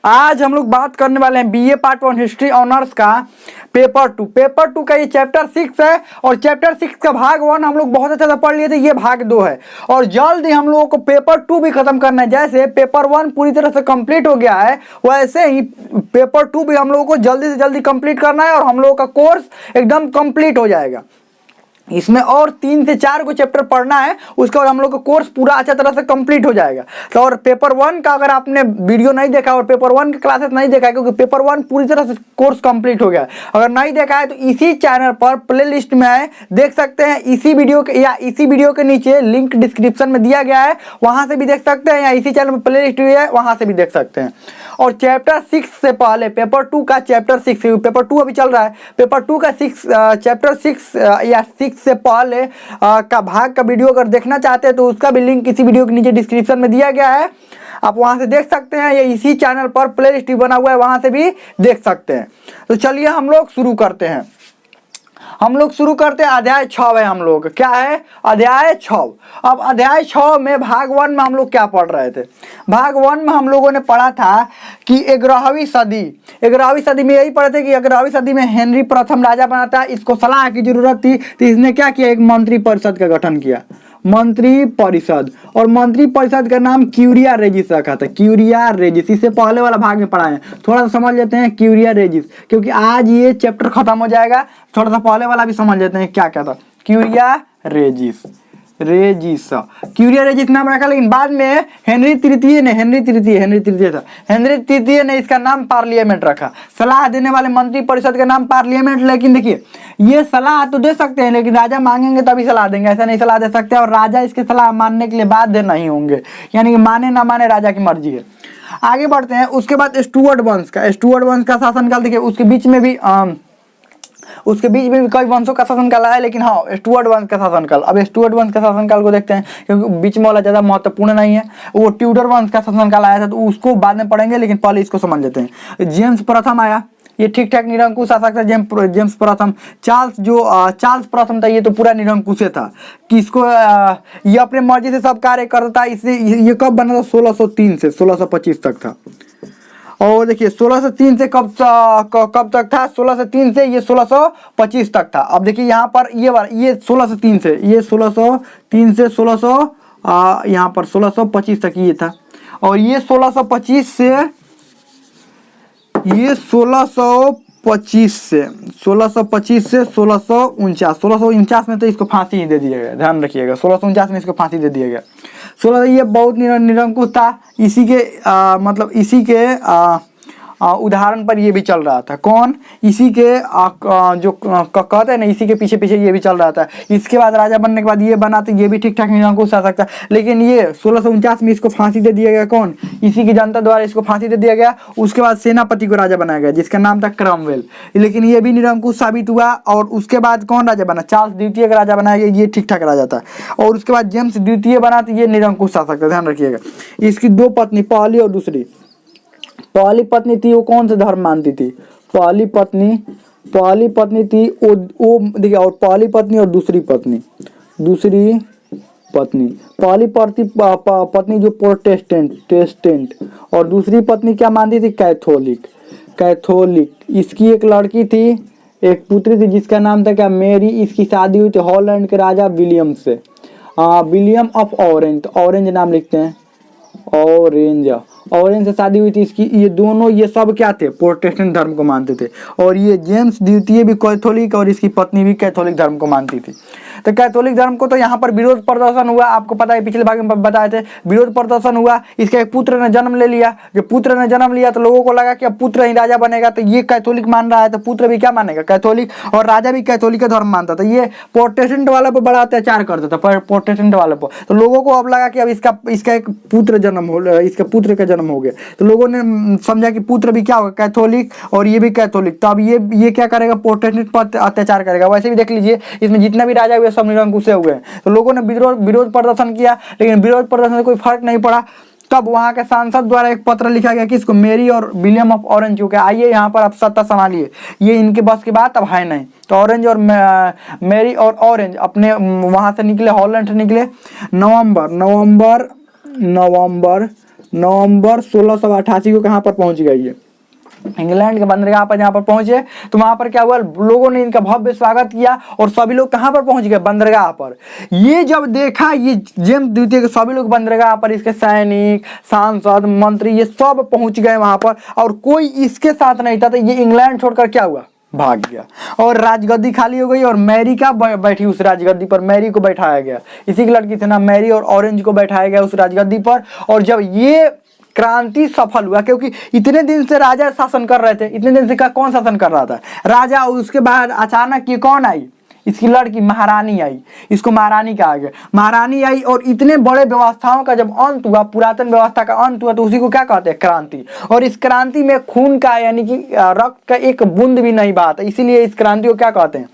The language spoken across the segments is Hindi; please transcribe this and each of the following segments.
आज हम लोग बात करने वाले हैं बीए पार्ट 1 हिस्ट्री ऑनर्स का पेपर 2। पेपर 2 का ये चैप्टर 6 है और चैप्टर 6 का भाग 1 हम लोग बहुत अच्छा से पढ़ लिए थे, ये भाग 2 है और जल्द ही हम लोगों को पेपर 2 भी खत्म करना है। जैसे पेपर 1 पूरी तरह से कंप्लीट हो गया है वैसे ही पेपर 2 भी हम लोगों को जल्दी से जल्दी कंप्लीट करना है और हम लोगों का कोर्स एकदम कंप्लीट हो जाएगा। इसमें और 3 से 4 को चैप्टर पढ़ना है, उसके बाद हम लोग का कोर्स पूरा अच्छा तरह से कंप्लीट हो जाएगा। तो और पेपर 1 का अगर आपने वीडियो नहीं देखा और पेपर 1 के क्लासेस नहीं देखा है, क्योंकि पेपर 1 पूरी तरह से कोर्स कंप्लीट हो गया है, अगर नहीं देखा है तो इसी चैनल पर प्ले लिस्ट में है, देख सकते हैं। इसी वीडियो के या इसी वीडियो के नीचे लिंक डिस्क्रिप्शन में दिया गया है, वहां से भी देख सकते हैं, या इसी चैनल में प्ले लिस्ट भी है, वहां से भी देख सकते हैं। और चैप्टर 6 से पहले पेपर 2 का चैप्टर 6, पेपर 2 अभी चल रहा है, पेपर 2 का चैप्टर 6 या 6 से पहले का भाग का वीडियो अगर देखना चाहते हैं तो उसका भी लिंक इसी वीडियो के नीचे डिस्क्रिप्शन में दिया गया है, आप वहां से देख सकते हैं, या इसी चैनल पर प्ले लिस्ट बना हुआ है, वहां से भी देख सकते हैं। तो चलिए हम लोग शुरू करते हैं। अध्याय 6 है हम लोग, क्या है अध्याय 6। अब अध्याय 6 में भाग 1 में हम लोग क्या पढ़ रहे थे? भाग 1 में हम लोगों ने पढ़ा था कि 11वीं सदी में यही पढ़े थे कि 11वीं सदी में हेनरी प्रथम राजा बना था, इसको सलाह की जरूरत थी, तो इसने क्या किया, एक मंत्री परिषद का गठन किया, मंत्री परिषद, और मंत्री परिषद का नाम क्यूरिया रेजिस रखा था। क्यूरिया रेजिस, इससे पहले वाला भाग में पढ़ा है, थोड़ा सा समझ लेते हैं क्यूरिया रेजिस, क्योंकि आज ये चैप्टर खत्म हो जाएगा, थोड़ा सा पहले वाला भी समझ लेते हैं क्या क्या था। क्यूरिया रेजिस क्यूरिया रेजिस नाम रखा, लेकिन बाद में हेनरी तृतीय ने इसका नाम पार्लियामेंट रखा। सलाह देने वाले मंत्री परिषद का नाम पार्लियामेंट, लेकिन देखिए ये सलाह तो दे सकते हैं, लेकिन राजा मांगेंगे तभी सलाह देंगे, ऐसा नहीं सलाह दे सकते, और राजा इसके सलाह मानने के लिए बाध्य नहीं होंगे, यानी कि माने ना माने राजा की मर्जी है। आगे बढ़ते हैं। उसके बाद स्टुअर्ट वंश का शासनकाल देखिए, उसके बीच में भी कई वंशों का शासनकाल आया, लेकिन हाँ स्टुअर्ट वंश का शासनकाल। अब स्टुअर्ट वंश का शासनकाल को देखते हैं, क्योंकि बीच में वाला ज्यादा महत्वपूर्ण नहीं है। वो ट्यूडर वंश का शासनकाल आया था, तो उसको बाद में पढ़ेंगे, लेकिन पहले इसको समझ लेते हैं। जेम्स प्रथम आया, ये ठीक ठाक निरंकुश शासक था। जेम्स प्रथम। चार्ल्स प्रथम था, ये तो पूरा निरंकुश था, किसको ये अपने मर्जी से सब कार्य करता था। इसलिए ये कब बना था? 1603 से 1625 तक था। और देखिए 1603 से कब तक था? 1603 से ये 1625 तक था। अब देखिए यहाँ पर ये 1603 से ये 1603 से 1600 यहाँ पर 1625 तक ये था, और ये 1625 से ये 1625 से 1649 में तो इसको फांसी ही दे दिया गया, ध्यान रखिएगा। 1649 में इसको फांसी दे दिया गया। 16 ये बहुत निरंकुश था, इसी के उदाहरण पर ये भी चल रहा था। कौन? इसी के जो कहते हैं ना, इसी के पीछे पीछे ये भी चल रहा था। इसके बाद राजा बनने के बाद ये बना, तो ये भी ठीक ठाक निरंकुश आ सकता, लेकिन ये 1649 में इसको फांसी दे दिया गया। कौन? इसी की जनता द्वारा इसको फांसी दे दिया गया। उसके बाद सेनापति को राजा बनाया गया, जिसका नाम था क्रमवेल, लेकिन ये भी निरंकुश साबित हुआ। और उसके बाद कौन राजा बना? चार्ल्स द्वितीय का राजा बनाया गया, ये ठीक ठाक राजा था। और उसके बाद जेम्स द्वितीय बना, तो ये निरंकुश शासक था, ध्यान रखिएगा। इसकी 2 पत्नी, पहली और दूसरी। पहली पत्नी थी वो कौन सा धर्म मानती थी? पहली पत्नी थी वो देखिए, और पहली पत्नी और दूसरी पत्नी पहली पत्नी जो प्रोटेस्टेंट, और दूसरी पत्नी क्या मानती थी? कैथोलिक। इसकी एक लड़की थी, एक पुत्री थी, जिसका नाम था क्या? मेरी। इसकी शादी हुई थी हॉलैंड के राजा विलियम से, विलियम ऑफ ऑरेंज, ऑरेंज नाम लिखते हैं, ऑरेंज से शादी हुई थी इसकी। ये सब क्या थे? प्रोटेस्टेंट धर्म को मानते थे। और ये जेम्स द्वितीय भी कैथोलिक, और इसकी पत्नी भी कैथोलिक धर्म को मानती थी। तो कैथोलिक धर्म को तो यहाँ पर विरोध प्रदर्शन हुआ, आपको पता है, पिछले भाग में बताए थे, विरोध प्रदर्शन हुआ। इसके एक पुत्र ने जन्म ले लिया। जब पुत्र ने जन्म लिया तो लोगों को लगा कि अब पुत्र ही राजा बनेगा, तो ये कैथोलिक मान रहा है, तो पुत्र भी क्या मानेगा? कैथोलिक। और राजा भी कैथोलिक का धर्म मानता था। ये प्रोटेस्टेंट वाले पर बड़ा अत्याचार करता था, प्रोटेस्टेंट वाले पर। तो लोगों को अब लगा कि अब इसका एक पुत्र इसका पुत्र का जन्म हो गया, तो लोगों ने समझा कि पुत्र भी क्या होगा? कैथोलिक, और ये भी कैथोलिक। तो अब ये क्या करेगा? प्रोटेस्टेंट पर अत्याचार करेगा। वैसे भी देख लीजिए, इसमें जितना भी राजा हुए सब निरंकुश हुए। तो लोगों ने विरोध प्रदर्शन किया, लेकिन विरोध प्रदर्शन से कोई फर्क नहीं पड़ा। तब वहां के सांसद द्वारा एक पत्र लिखा गया, किसको? मेरी और विलियम ऑफ ऑरेंज को, आइए यहाँ पर आप सत्ता संभालिए, ये इनके बस की बात अब है नहीं। तो ऑरेंज और मेरी और ऑरेंज अपने वहां से निकले, हॉलैंड से निकले। नवंबर नवंबर 1688 को कहाँ पर पहुंच गई है? इंग्लैंड के बंदरगाह पर जहाँ पर पहुंचे तो वहां पर क्या हुआ, लोगों ने इनका भव्य स्वागत किया और सभी लोग कहाँ पर पहुंच गए, बंदरगाह पर। ये जब देखा ये जेम्स द्वितीय के सभी लोग बंदरगाह पर, इसके सैनिक, सांसद, मंत्री, ये सब पहुंच गए वहां पर और कोई इसके साथ नहीं था। तो ये इंग्लैंड छोड़कर क्या हुआ, भाग गया और राजगद्दी खाली हो गई और मैरी का बैठी उस राजगद्दी पर। मैरी को बैठाया गया, इसी की लड़की थी ना मैरी, और ऑरेंज को बैठाया गया उस राजगद्दी पर। और जब ये क्रांति सफल हुआ, क्योंकि इतने दिन से राजा शासन कर रहे थे, इतने दिन से कौन शासन कर रहा था, राजा। उसके बाद अचानक ये कौन आई, इसकी लड़की महारानी आई, इसको महारानी कहा गया। महारानी आई और इतने बड़े व्यवस्थाओं का जब अंत हुआ, पुरातन व्यवस्था का अंत हुआ, तो उसी को क्या कहते हैं, क्रांति। और इस क्रांति में खून का यानी कि रक्त का एक बूंद भी नहीं बहा था, इसीलिए इस क्रांति को क्या कहते हैं,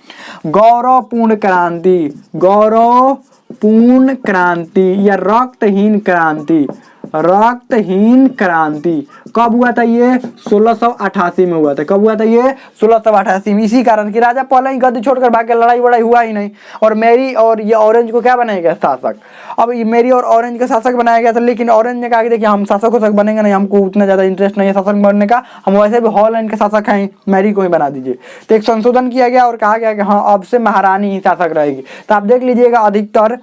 गौरवपूर्ण क्रांति। गौरवपूर्ण क्रांति या रक्तहीन क्रांति। रक्तहीन क्रांति कब हुआ था, ये 1688 में हुआ था। कब हुआ था ये, 1688 में। इसी कारण कि राजा पहले ही गद्दी छोड़कर भाग के, लड़ाई वड़ाई हुआ ही नहीं। और मैरी और ये ऑरेंज को क्या बनाया गया, शासक। अब ये मैरी और ऑरेंज का शासक बनाया गया था, लेकिन ऑरेंज ने कहा कि देखिए हम शासक शासक बनेंगे नहीं, हमको उतना ज्यादा इंटरेस्ट नहीं है शासक बनने का, हम वैसे भी हॉलैंड के शासक हैं, मैरी को ही बना दीजिए। तो एक संशोधन किया गया और कहा गया कि हाँ अब से महारानी ही शासक रहेगी। तो आप देख लीजिएगा अधिकतर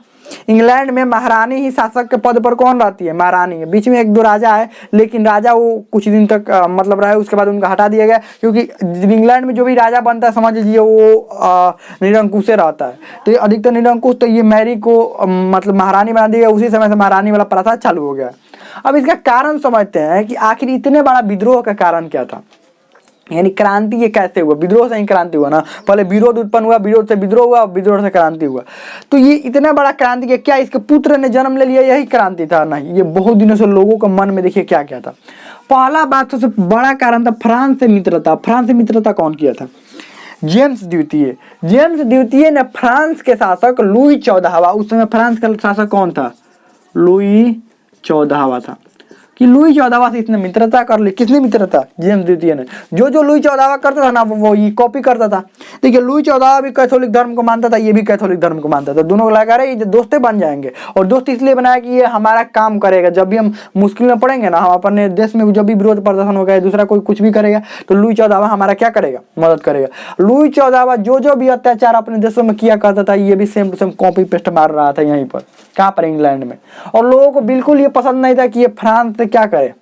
इंग्लैंड में महारानी ही शासक के पद पर कौन रहती है, महारानी है। बीच में एक दो राजा है, लेकिन राजा वो कुछ दिन तक मतलब रहे, उसके बाद उनका हटा दिया गया, क्योंकि इंग्लैंड में जो भी राजा बनता है समझ लीजिए वो निरंकुश रहता है। तो ये अधिकतर निरंकुश। तो ये मैरी को मतलब महारानी बना दिया, उसी समय से महारानी वाला प्रथा चालू हो गया। अब इसका कारण समझते हैं कि आखिर इतने बड़ा विद्रोह का कारण क्या था, यानी क्रांति ये कैसे हुआ। विद्रोह से ही क्रांति हुआ ना, पहले विरोध उत्पन्न हुआ, विरोध से विद्रोह हुआ, विद्रोह से क्रांति हुआ। तो ये इतना बड़ा क्रांति के क्या इसके पुत्र ने जन्म ले लिया, यही क्रांति था? नहीं, ये बहुत दिनों से लोगों के मन में देखिए क्या क्या था। पहला बात सबसे बड़ा कारण था फ्रांस से मित्रता। फ्रांस से मित्रता कौन किया था, जेम्स द्वितीय। जेम्स द्वितीय ने फ्रांस के शासक लुई 14वां, उस समय फ्रांस का शासक कौन था, लुई 14वां था, कि लुई 14वां से इसने मित्रता कर ली। किसने मित्रता, जेम्स द्वितीय ने। जो लुई 14वां करता था ना वो ये कॉपी करता था। देखिए लुई 14वां भी कैथोलिक धर्म को मानता था, ये भी कैथोलिक धर्म को मानता था। दोनों को लगा रहे ये दोस्ते बन जाएंगे, और दोस्त इसलिए बनाया कि ये हमारा काम करेगा। जब भी हम मुश्किल में पड़ेंगे ना, हम अपने देश में जब भी विरोध प्रदर्शन होगा, दूसरा कोई कुछ भी करेगा, तो लुई 14वां हमारा क्या करेगा, मदद करेगा। लुई 14वां जो भी अत्याचार अपने देशों में किया करता था, ये भी same to same copy paste मार रहा था यहीं पर, कहाँ पर, इंग्लैंड में। और लोगों को बिल्कुल ये पसंद नहीं था कि ये फ्रांस से क्या करे,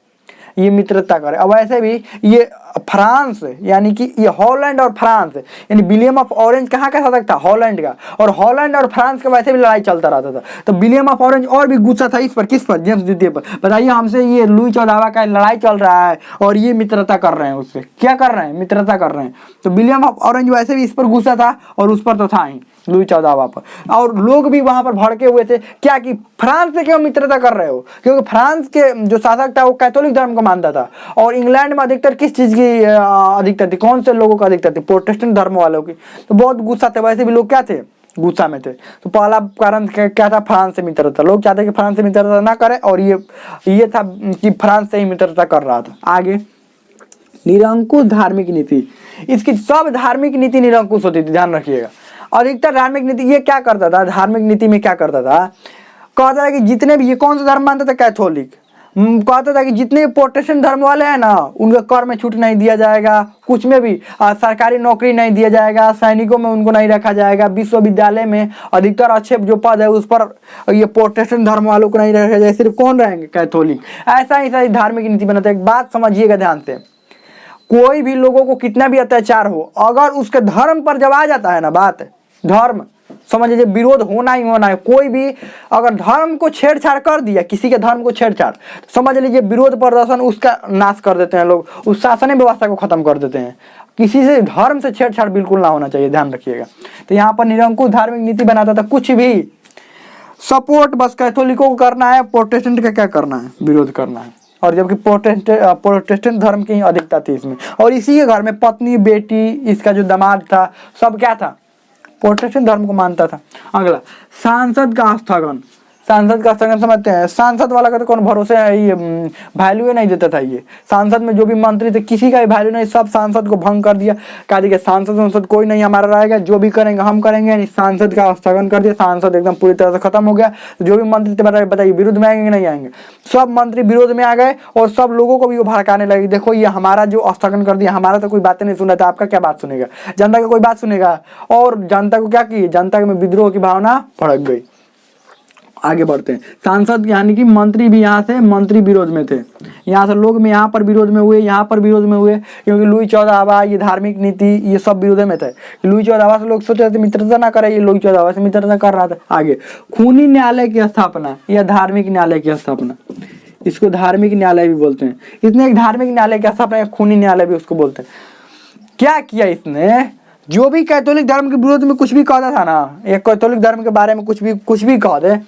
ये मित्रता करे। अब ऐसे भी ये फ्रांस यानी कि ये हॉलैंड और फ्रांस यानी विलियम ऑफ ऑरेंज कहाँ का शासक था, हॉलैंड का। और हॉलैंड और फ्रांस का वैसे भी लड़ाई चलता रहता था। तो विलियम ऑफ ऑरेंज और भी गुस्सा था इस पर, किस पर, जेम्स द्वितीय पर। बताइए हमसे ये लुई 14वां का लड़ाई चल रहा है और ये मित्रता कर रहे हैं, उससे क्या कर रहे हैं, मित्रता कर रहे हैं। तो विलियम ऑफ ऑरेंज वैसे भी इस पर गुस्सा था और उस पर तो था ही, लुई 14वां पर। और लोग भी वहां पर भड़के हुए थे क्या कि फ्रांस से क्यों मित्रता कर रहे हो, क्योंकि फ्रांस के जो शासक था वो कैथोलिक धर्म को मानता था। और इंग्लैंड में अधिकतर किस चीज की अधिकता थी, कौन से लोगों का अधिकता थी, प्रोटेस्टेंट धर्म वालों की। तो बहुत गुस्सा थे, वैसे भी लोग क्या थे, गुस्सा में थे। तो पहला कारण क्या था, फ्रांस से मित्रता। लोग चाहते कि फ्रांस से मित्रता ना करे, और ये था कि फ्रांस से ही मित्रता कर रहा था। आगे निरंकुश धार्मिक नीति, इसकी सब धार्मिक नीति निरंकुश होती थी, ध्यान रखिएगा। अधिकतर धार्मिक नीति ये क्या करता था, धार्मिक नीति में क्या करता था, कहता था कि जितने भी, ये कौन सा धर्म मानता था, कैथोलिक। कहता था कि जितने प्रोटेस्टेंट धर्म वाले हैं ना, उनके कर में छूट नहीं दिया जाएगा, कुछ में भी सरकारी नौकरी नहीं दिया जाएगा, सैनिकों में उनको नहीं रखा जाएगा, विश्वविद्यालय में अधिकतर अच्छे जो पद है उस पर ये प्रोटेस्टेंट धर्म वालों को नहीं रखा जाएगा, सिर्फ कौन रहेंगे, कैथोलिक। ऐसा ही धार्मिक नीति बनाता है। एक बात समझिएगा ध्यान से, कोई भी लोगों को कितना भी अत्याचार हो, अगर उसके धर्म पर जब आ जाता है ना बात, धर्म समझ लीजिए विरोध होना ही होना है। कोई भी अगर धर्म को छेड़छाड़ कर दिया, किसी के धर्म को छेड़छाड़, तो समझ लीजिए विरोध प्रदर्शन उसका नाश कर देते हैं लोग, उस शासन व्यवस्था को खत्म कर देते हैं। किसी से धर्म से छेड़छाड़ बिल्कुल ना होना चाहिए, ध्यान रखिएगा। तो यहाँ पर निरंकुश धार्मिक नीति बनाता था, कुछ भी सपोर्ट बस कैथोलिकों को करना है, प्रोटेस्टेंट का क्या करना है, विरोध करना है। और जबकि प्रोटेस्टेंट धर्म की अधिकता थी इसमें। और इसी के घर में पत्नी, बेटी, इसका जो दामाद था, सब क्या था, प्रोटेस्टेंट धर्म को मानता था। अगला सांसद का स्थगन। सांसद का स्थगन समझते हैं, सांसद वाला का तो कौन भरोसे है, ये वैल्यू नहीं देता था। ये सांसद में जो भी मंत्री थे किसी का भी वैल्यू नहीं, सब सांसद को भंग कर दिया, कहा दिया सांसद कोई नहीं हमारा रहेगा, जो भी करेंगे हम करेंगे, सांसद का स्थगन कर दिया, सांसद एकदम पूरी तरह से खत्म हो गया। जो भी मंत्री थे बताइए विरोध में आएंगे नहीं आएंगे, सब मंत्री विरोध में आ गए और सब लोगों को भी वो भड़काने लगे, देखो ये हमारा जो स्थगन कर दिया, हमारा तो कोई बातें नहीं सुन रहा था, आपका क्या बात सुनेगा, जनता का कोई बात सुनेगा। और जनता को क्या की, जनता में विद्रोह की भावना भड़क गई। आगे बढ़ते हैं, सांसद यानी कि मंत्री भी यहाँ से मंत्री विरोध में थे, यहाँ से लोग में यहाँ पर विरोध में हुए, यहाँ पर विरोध में हुए, क्योंकि लुई 14 ये धार्मिक नीति ये सब विरोध में थे। लुई 14 से लोग सोच रहे थे मित्रता ना करे, ये लुई 14 से मित्रता कर रहा था। आगे खूनी न्यायालय की स्थापना या धार्मिक न्यायालय की स्थापना, इसको धार्मिक न्यायालय भी बोलते हैं। इसने एक धार्मिक न्यायालय की स्थापना, खूनी न्यायालय भी उसको बोलते हैं। क्या किया इसने, जो भी कैथोलिक धर्म के विरोध में कुछ भी कहता था ना, एक कैथोलिक धर्म के बारे में कुछ भी कह दे,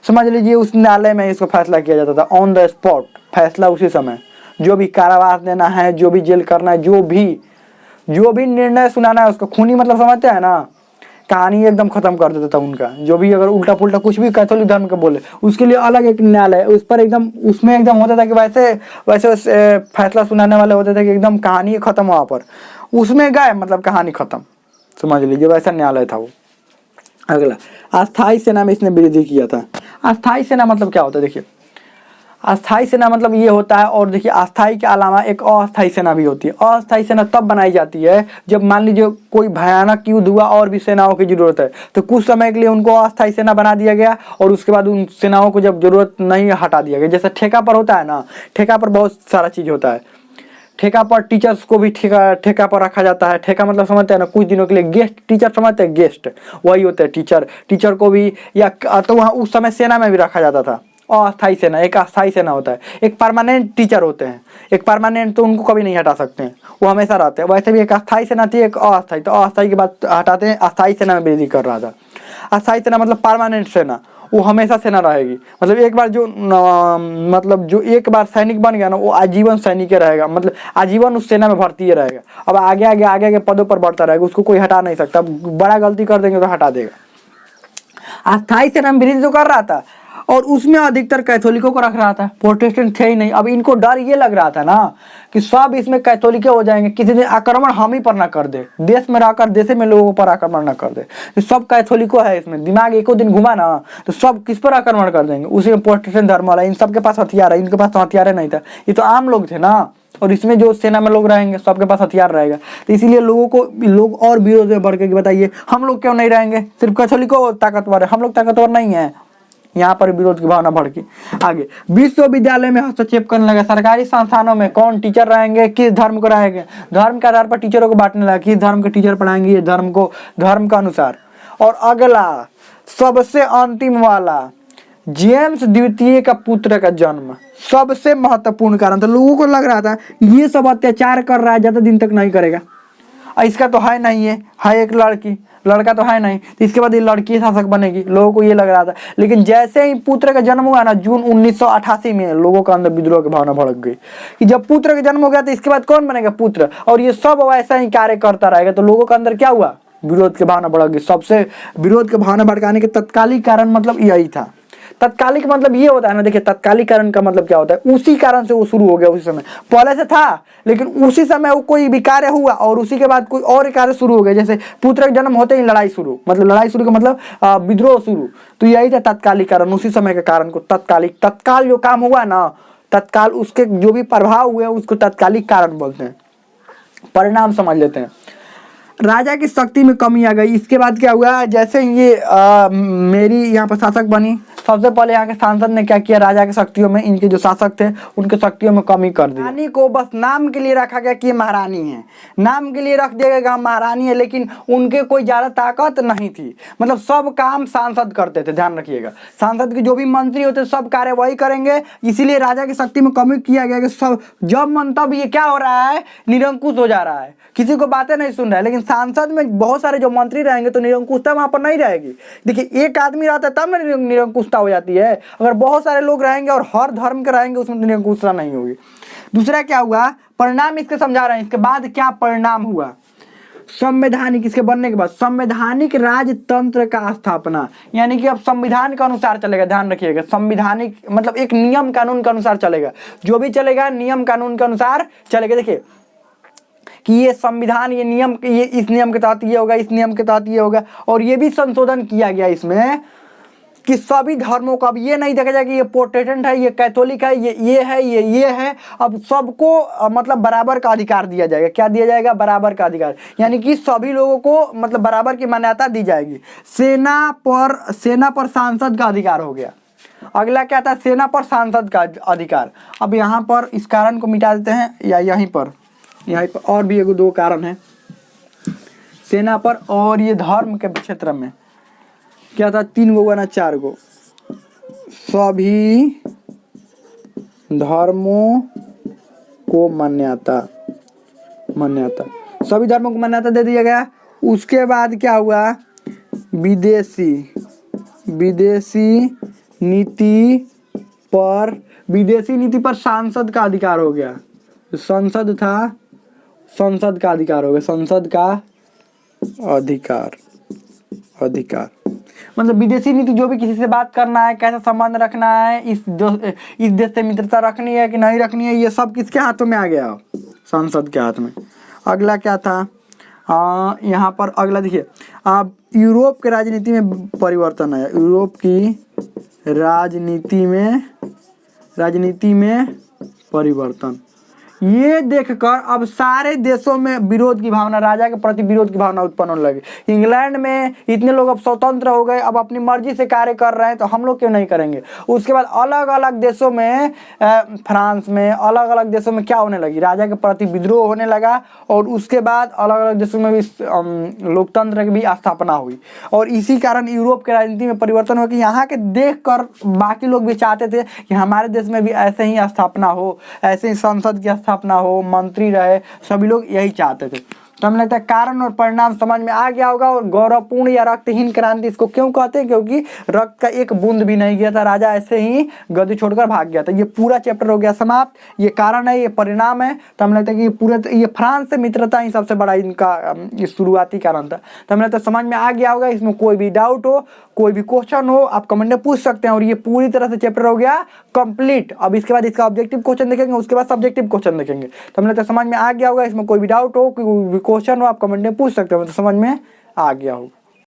समझ लीजिए उस न्यायालय में इसको फैसला किया जाता था, ऑन द स्पॉट फैसला उसी समय। जो भी कारावास देना है, जो भी जेल करना है, जो भी निर्णय सुनाना है उसको, खूनी मतलब समझते हैं ना, कहानी एकदम खत्म कर देता था उनका। जो भी अगर उल्टा पुल्टा कुछ भी कैथोलिक धर्म का बोले उसके लिए अलग एक न्यायालय, उस पर एकदम उसमें एकदम होता था कि वैसे फैसला सुनाने वाले होते थे कि एकदम कहानी खत्म वहाँ पर, उसमें गए मतलब कहानी खत्म, समझ लीजिए वैसा न्यायालय था वो। अगला अस्थाई सेना में इसने वृद्धि किया था। अस्थाई सेना मतलब क्या होता है, देखिए अस्थाई सेना मतलब ये होता है, और देखिए अस्थाई के अलावा एक अस्थाई सेना भी होती है। अस्थाई सेना तब बनाई जाती है जब मान लीजिए कोई भयानक युद्ध हुआ और भी सेनाओं की जरूरत है, तो कुछ समय के लिए उनको अस्थाई सेना बना दिया गया और उसके बाद उन सेनाओं को जब जरूरत नहीं हटा दिया गया। जैसे ठेका पर होता है ना, ठेका पर बहुत सारा चीज होता है, ठेका पर टीचर्स को भी ठेका पर रखा जाता है। ठेका मतलब समझते हैं ना, कुछ दिनों के लिए गेस्ट टीचर समझते हैं, गेस्ट वही होते हैं टीचर को भी, या तो वहाँ उस समय सेना में भी रखा जाता था। अस्थाई सेना, एक अस्थाई सेना होता है, एक परमानेंट टीचर होते हैं, एक परमानेंट तो उनको कभी नहीं हटा सकते हैं, वो हमेशा रहते हैं। वैसे भी एक अस्थाई सेना थी, एक अस्थाई, तो अस्थाई के बाद हटाते हैं, अस्थाई सेना में वृद्धि कर रहा था। अस्थाई सेना मतलब परमानेंट सेना, वो हमेशा सेना रहेगी, मतलब एक बार जो एक बार सैनिक बन गया ना, वो आजीवन सैनिक रहेगा, मतलब आजीवन उस सेना में भर्ती रहेगा। अब आगे पदों पर बढ़ता रहेगा, उसको कोई हटा नहीं सकता, बड़ा गलती कर देंगे तो हटा देगा। अस्थाई सेना में वृद्धि तो कर रहा था और उसमें अधिकतर कैथोलिकों को रख रहा था, प्रोटेस्टेंट थे ही नहीं। अब इनको डर ये लग रहा था ना कि सब इसमें कैथोलिक हो जाएंगे, किसी दिन आक्रमण हम ही पर ना कर दे, देश में रहकर देश में लोगों पर आक्रमण ना कर दे, तो सब कैथोलिकों है इसमें, दिमाग एको दिन घुमा ना तो सब किस पर आक्रमण कर देंगे, उसी में प्रोटेस्टेंट धर्म वाला। इन सबके पास हथियार है, इनके पास तो हथियार नहीं था, ये तो आम लोग थे ना, और इसमें जो सेना में लोग रहेंगे सबके पास हथियार रहेगा, तो इसीलिए लोग और विरोध में बढ़ के बताइए हम लोग क्यों नहीं रहेंगे, सिर्फ कैथोलिकों ताकतवर है, हम लोग ताकतवर नहीं है। यहाँ पर विरोध की भावना भड़की। आगे विश्वविद्यालय में हस्तक्षेप करने लगा। सरकारी संस्थानों में कौन टीचर रहेंगे, किस धर्म को रहेंगे, धर्म के आधार पर टीचरों को बांटने लगा, किस धर्म के टीचर पढ़ाएंगे ये धर्म का अनुसार। और अगला सबसे अंतिम वाला, जेम्स द्वितीय का पुत्र का जन्म, सबसे महत्वपूर्ण कारण था। लोगों को लग रहा था ये सब अत्याचार कर रहा है, ज्यादा दिन तक नहीं करेगा, इसका तो है नहीं है एक लड़का तो है नहीं, तो इसके बाद ये लड़की शासक बनेगी, लोगों को ये लग रहा था। लेकिन जैसे ही पुत्र का जन्म हुआ ना, जून 1988 में लोगों के अंदर विद्रोह की भावना भड़क गई कि जब पुत्र का जन्म हो गया तो इसके बाद कौन बनेगा पुत्र, और ये सब वैसा ही कार्य करता रहेगा, तो लोगों के अंदर क्या हुआ, विरोध की भावना भड़क गई। सबसे विरोध की भावना भड़काने के तत्कालिक कारण मतलब यही था। तत्कालिक मतलब ये होता है ना, देखिए तत्कालिक कारण का मतलब क्या होता है, उसी कारण से वो शुरू हो गया, उसी समय पहले से था लेकिन उसी समय वो कोई भी कार्य हुआ और उसी के बाद कोई और कार्य शुरू हो गया। जैसे पुत्र का जन्म होते ही लड़ाई शुरू का मतलब विद्रोह शुरू, तो यही था तत्कालिक कारण, उसी समय के कारण को तत्काल जो काम हुआ ना, तत्काल उसके जो भी प्रभाव हुए उसको तत्कालिक कारण बोलते हैं। परिणाम समझ लेते हैं। राजा की शक्ति में कमी आ गई। इसके बाद क्या हुआ, जैसे ये मेरी यहाँ पर शासक बनी, सबसे पहले यहाँ के सांसद ने क्या किया, राजा की शक्तियों में, इनके जो शासक थे उनके शक्तियों में कमी कर दी। रानी को बस नाम के लिए रखा गया कि महारानी है, नाम के लिए रख दिया गया महारानी है, लेकिन उनके कोई ज्यादा ताकत नहीं थी, मतलब सब काम सांसद करते थे। ध्यान रखिएगा, सांसद के जो भी मंत्री होते सब कार्य वही करेंगे, इसीलिए राजा की शक्ति में कमी किया गया कि सब जब मन तब ये क्या हो रहा है, निरंकुश हो जा रहा है, किसी को बातें नहीं सुन रहा है। लेकिन सांसद में बहुत सारे जो मंत्री रहेंगे तो निरंकुशता वहां पर नहीं रहेगी। देखिए एक आदमी रहता है तब ना निरंकुशता हो जाती है, अगर बहुत सारे लोग रहेंगे और हर धर्म के रहेंगे उसमें निरंकुशता नहीं होगी। दूसरा क्या हुआ, परिणाम इसके समझा रहे हैं, इसके बाद क्या परिणाम हुआ। संवैधानिक, इसके बनने के बाद संवैधानिक राजतंत्र का स्थापना, यानी कि अब संविधान के अनुसार चलेगा। ध्यान रखिएगा, संवैधानिक मतलब एक नियम कानून के अनुसार चलेगा, जो भी चलेगा नियम कानून के अनुसार चलेगा। देखिए कि ये संविधान, ये नियम, ये इस नियम के तहत ये होगा, इस नियम के तहत ये होगा। और ये भी संशोधन किया गया इसमें कि सभी धर्मों का, अब ये नहीं देखा जाए कि ये प्रोटेस्टेंट है, ये कैथोलिक है, ये है, ये है। अब सबको मतलब बराबर का अधिकार दिया जाएगा। क्या दिया जाएगा? बराबर का अधिकार, यानी कि सभी लोगों को मतलब बराबर की मान्यता दी जाएगी। सेना पर सांसद का अधिकार हो गया। अगला क्या था? सेना पर सांसद का अधिकार। अब यहाँ पर इस कारण को मिटा देते हैं, या यहीं पर और भी एक दो कारण है सेना पर। और ये धर्म के क्षेत्र में क्या था? 3 गो ना 4 गो, सभी धर्मों को मान्यता, सभी धर्मों को मान्यता दे दिया गया। उसके बाद क्या हुआ? विदेशी नीति पर सांसद का अधिकार हो गया। संसद था, संसद का अधिकार हो गया, संसद का अधिकार मतलब विदेशी नीति, जो भी किसी से बात करना है, कैसा संबंध रखना है, इस देश से मित्रता रखनी है कि नहीं रखनी है, ये सब किसके हाथों में आ गया? संसद के हाथ में। अगला क्या था? यहाँ पर अगला देखिए, अब यूरोप के राजनीति में परिवर्तन आया। यूरोप की राजनीति में परिवर्तन, ये देखकर अब सारे देशों में विरोध की भावना, राजा के प्रति विरोध की भावना उत्पन्न होने लगी। इंग्लैंड में इतने लोग अब स्वतंत्र हो गए, अब अपनी मर्जी से कार्य कर रहे हैं, तो हम लोग क्यों नहीं करेंगे? उसके बाद अलग अलग देशों में, फ्रांस में, अलग अलग देशों में क्या होने लगी? राजा के प्रति विद्रोह होने लगा। और उसके बाद अलग अलग देशों में भी लोकतंत्र की भी स्थापना हुई। और इसी कारण यूरोप के राजनीति में परिवर्तन हुआ कि यहाँ के देख कर बाकी लोग भी चाहते थे कि हमारे देश में भी ऐसे ही स्थापना हो, ऐसे ही संसद की स्थापना हो, मंत्री रहे, सभी लोग यही चाहते थे। तो हमें लगता है कारण और परिणाम समझ में आ गया होगा। और गौरवपूर्ण या रक्तहीन क्रांति इसको क्यों कहते हैं? क्योंकि रक्त का एक बूंद भी नहीं गया था, राजा ऐसे ही गद्दी छोड़कर भाग गया था। ये पूरा चैप्टर हो गया समाप्त। ये कारण है, ये परिणाम है। तो हमें लगता है कि ये फ्रांस से मित्रता ही सबसे बड़ा इनका शुरुआती कारण था। तो हमें लगता है समझ में आ गया होगा। इसमें कोई भी डाउट हो, कोई भी क्वेश्चन हो, आप कमेंट में पूछ सकते हैं। और ये पूरी तरह से चैप्टर हो गया कंप्लीट। अब इसके बाद इसका ऑब्जेक्टिव क्वेश्चन देखेंगे, उसके बाद सब्जेक्टिव क्वेश्चन देखेंगे। तो हमें लगता है समझ में आ गया होगा। इसमें कोई भी डाउट हो, कोई भी क्वेश्चन हो, आप कमेंट में पूछ सकते हो। तो समझ में आ गया होगा।